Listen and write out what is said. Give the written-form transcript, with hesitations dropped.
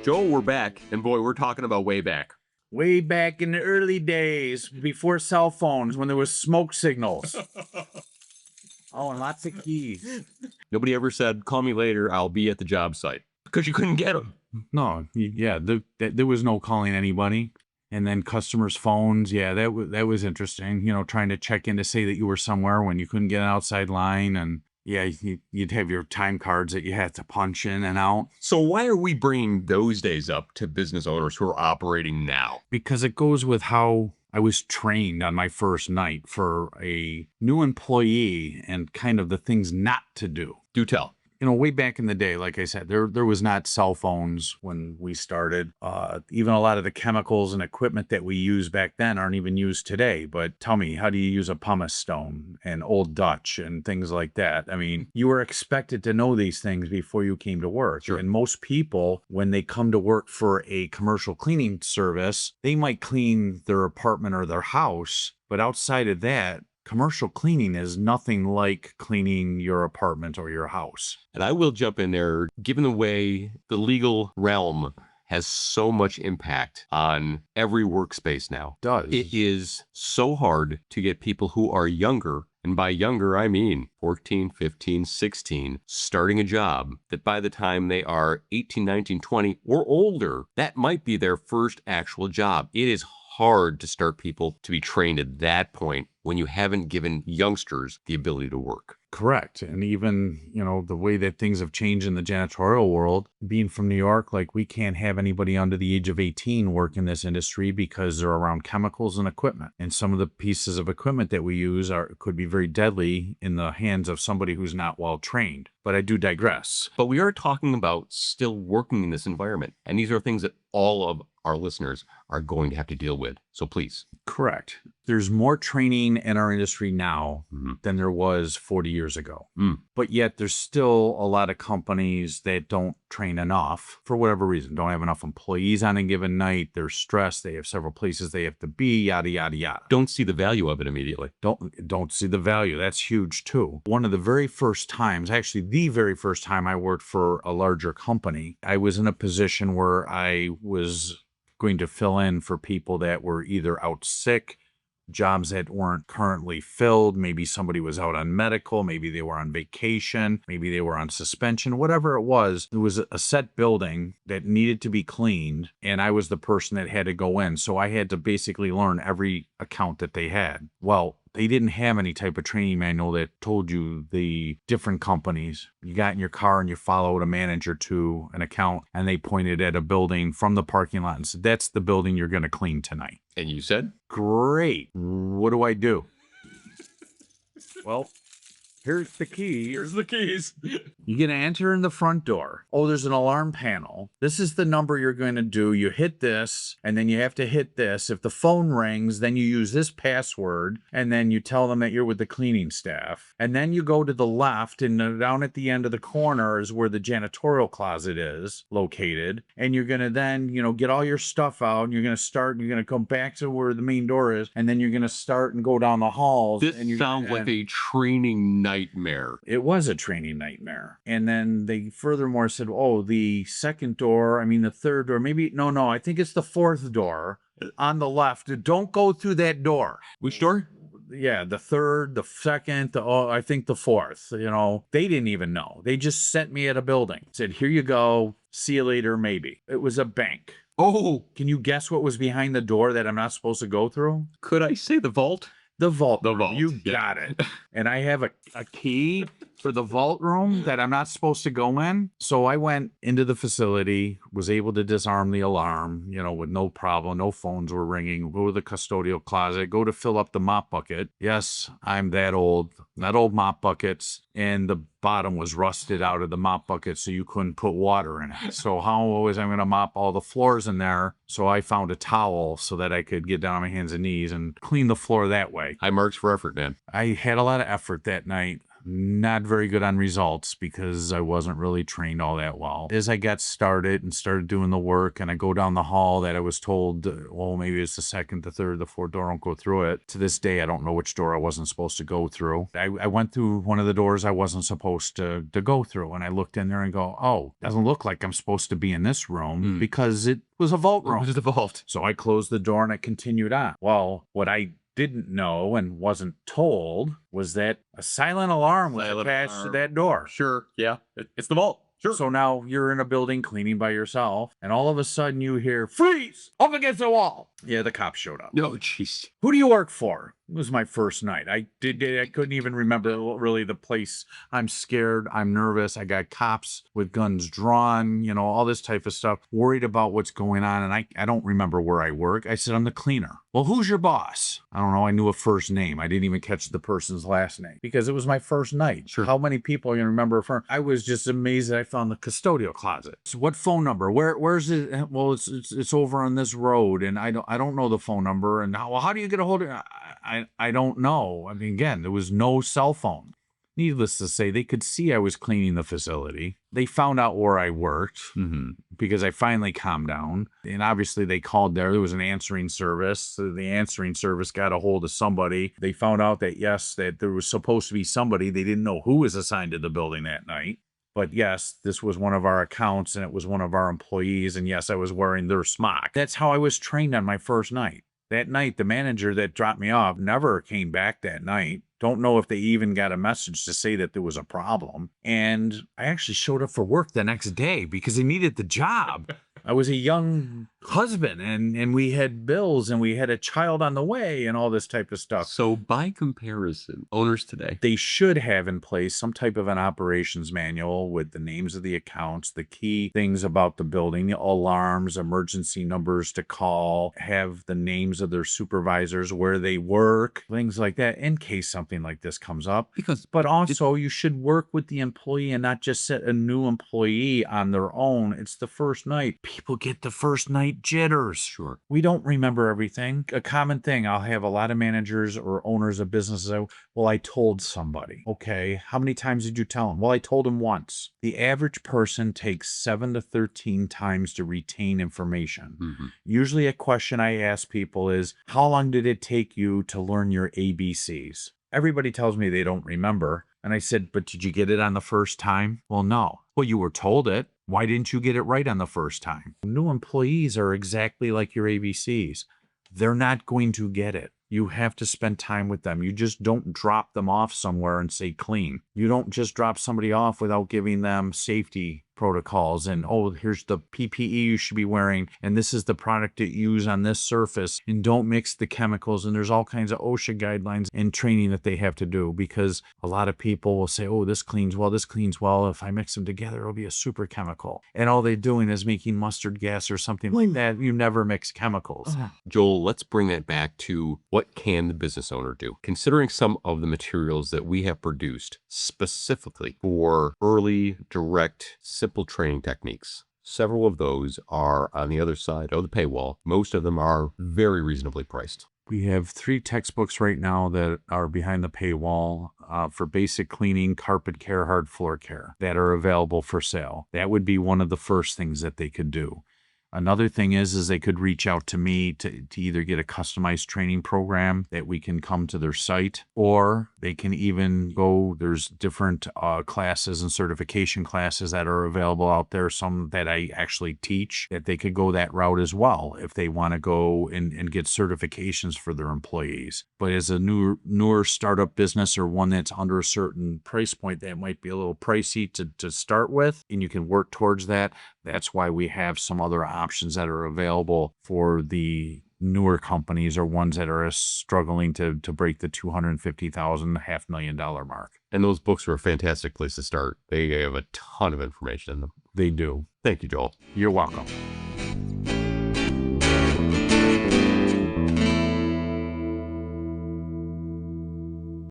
Joel, we're back, and boy, we're talking about way back. Way back in the early days, before cell phones, when there was smoke signals. Oh, and lots of keys. Nobody ever said, call me later, I'll be at the job site, because you couldn't get them. No, yeah, there was no calling anybody. And then customers' phones, yeah, that was interesting. You know, trying to check in to say that you were somewhere when you couldn't get an outside line. And yeah, you'd have your time cards that you had to punch in and out. So why are we bringing those days up to business owners who are operating now? Because it goes with how I was trained on my first night for a new employee and kind of the things not to do. Do tell. You know, way back in the day, like I said, there was not cell phones when we started. Even a lot of the chemicals and equipment that we use back then aren't even used today. But tell me, how do you use a pumice stone and Old Dutch and things like that? I mean, you were expected to know these things before you came to work. Sure. And most people, when they come to work for a commercial cleaning service, they might clean their apartment or their house. But outside of that, commercial cleaning is nothing like cleaning your apartment or your house. And I will jump in there, given the way the legal realm has so much impact on every workspace now. It does. It is so hard to get people who are younger, and by younger, I mean 14, 15, 16, starting a job, that by the time they are 18, 19, 20, or older, that might be their first actual job. It is hard to start people to be trained at that point when you haven't given youngsters the ability to work. Correct. And even, you know, the way that things have changed in the janitorial world, being from New York, like we can't have anybody under the age of 18 work in this industry because they're around chemicals and equipment. And some of the pieces of equipment that we use could be very deadly in the hands of somebody who's not well trained. But I do digress. But we are talking about still working in this environment. And these are things that all of our listeners are going to have to deal with. So please. Correct. There's more training in our industry now than there was 40 years ago. But yet there's still a lot of companies that don't train enough for whatever reason. Don't have enough employees on a given night. They're stressed. They have several places they have to be, yada, yada, yada. Don't see the value of it immediately. Don't see the value. That's huge too. One of the very first times, actually the very first time I worked for a larger company, I was in a position where I was going to fill in for people that were either out sick, jobs that weren't currently filled. Maybe somebody was out on medical. Maybe they were on vacation. Maybe they were on suspension, whatever it was. There was a set building that needed to be cleaned, and I was the person that had to go in. So I had to basically learn every account that they had. Well, they didn't have any type of training manual that told you the different companies. You got in your car and you followed a manager to an account, and they pointed at a building from the parking lot and said, that's the building you're going to clean tonight. And you said? Great. What do I do? Well, here's the key. Here's the keys. You're going to enter in the front door. Oh, there's an alarm panel. This is the number you're going to do. You hit this, and then you have to hit this. If the phone rings, then you use this password, and then you tell them that you're with the cleaning staff. And then you go to the left, and down at the end of the corner is where the janitorial closet is located. And you're going to then, you know, get all your stuff out, and you're going to start, and you're going to come back to where the main door is, and then you're going to start and go down the halls. This and sounds like a training nightmare. It was a training nightmare. And then they furthermore said, oh, the second door, I mean, the third door, maybe, no, I think it's the fourth door on the left. Don't go through that door. Which door? Yeah, the third, the second, I think the fourth. You know, they didn't even know. They just sent me at a building. Said, here you go. See you later, maybe. It was a bank. Oh, can you guess what was behind the door that I'm not supposed to go through? Could I say the vault? The vault. The vault. You got it. And I have a key for the vault room that I'm not supposed to go in. So I went into the facility, was able to disarm the alarm, you know, with no problem. No phones were ringing. Go to the custodial closet, go to fill up the mop bucket. Yes, I'm that old. Not old mop buckets. And the bottom was rusted out of the mop bucket, so you couldn't put water in it. So how was I going to mop all the floors in there? So I found a towel so that I could get down on my hands and knees and clean the floor that way. High marks for effort, man. I had a lot of effort that night. not very good on results because I wasn't really trained all that well. As I got started and started doing the work, and I go down the hall that I was told, well, maybe it's the second, the third, the fourth door, don't go through it. To this day, I don't know which door I wasn't supposed to go through. I went through one of the doors I wasn't supposed to go through, and I looked in there and go, oh, doesn't look like I'm supposed to be in this room because it was a vault room. It was the vault. So I closed the door and I continued on. Well, what I didn't know and wasn't told was that a silent alarm was attached to that door. Sure. Yeah. It's the vault. Sure. So now you're in a building cleaning by yourself, and all of a sudden you hear, freeze, up against the wall. Yeah, the cops showed up. No, jeez. Who do you work for? It was my first night. I couldn't even remember really the place. I'm scared. I'm nervous. I got cops with guns drawn, all this type of stuff, worried about what's going on. And I don't remember where I work. I said, I'm the cleaner. Well, who's your boss? I don't know. I knew a first name. I didn't even catch the person's last name because it was my first night. Sure. How many people are going to remember a firm? I was just amazed that I found the custodial closet. So what phone number? Where's it? Well, it's over on this road, and I don't know the phone number. And how do you get a hold of it? I don't know. I mean, again, there was no cell phone. Needless to say, they could see I was cleaning the facility. They found out where I worked because I finally calmed down. And obviously they called there. There was an answering service. So the answering service got a hold of somebody. They found out that, yes, that there was supposed to be somebody. They didn't know who was assigned to the building that night. But yes, this was one of our accounts and it was one of our employees. And yes, I was wearing their smock. That's how I was trained on my first night. That night, the manager that dropped me off never came back that night. Don't know if they even got a message to say that there was a problem. And I actually showed up for work the next day because they needed the job. I was a young husband and we had bills and we had a child on the way and all this type of stuff. So by comparison, owners today, they should have in place some type of an operations manual with the names of the accounts, the key things about the building, the alarms, emergency numbers to call, have the names of their supervisors, where they work, things like that in case something like this comes up. But also you should work with the employee and not just set a new employee on their own. It's the first night. People get the first night jitters. Sure. We don't remember everything. A common thing, I'll have a lot of managers or owners of businesses. Well, I told somebody. Okay, how many times did you tell them? Well, I told them once. The average person takes 7 to 13 times to retain information. Usually a question I ask people is, how long did it take you to learn your ABCs? Everybody tells me they don't remember. And I said, but did you get it on the first time? Well, no. Well, you were told it. Why didn't you get it right on the first time? New employees are exactly like your ABCs. They're not going to get it. You have to spend time with them. You just don't drop them off somewhere and say clean. You don't just drop somebody off without giving them safety protocols and, oh, here's the PPE you should be wearing, and this is the product to use on this surface, and don't mix the chemicals. And there's all kinds of OSHA guidelines and training that they have to do, because a lot of people will say, oh, this cleans well, this cleans well. If I mix them together, it'll be a super chemical. And all they're doing is making mustard gas or something like that. You never mix chemicals. Joel, let's bring that back to what can the business owner do? Considering some of the materials that we have produced specifically for early, direct, simple training techniques. Several of those are on the other side of the paywall. Most of them are very reasonably priced. We have 3 textbooks right now that are behind the paywall for basic cleaning, carpet care, hard floor care that are available for sale. That would be one of the first things that they could do. Another thing is they could reach out to me to either get a customized training program that we can come to their site, or they can even go, there's different classes and certification classes that are available out there, some that I actually teach, that they could go that route as well if they want to go and get certifications for their employees. But as a newer startup business, or one that's under a certain price point that might be a little pricey to start with, and you can work towards that, that's why we have some other options that are available for the newer companies or ones that are struggling to break the $250,000, $500,000 mark. And those books are a fantastic place to start. They have a ton of information in them. They do. Thank you, Joel. You're welcome.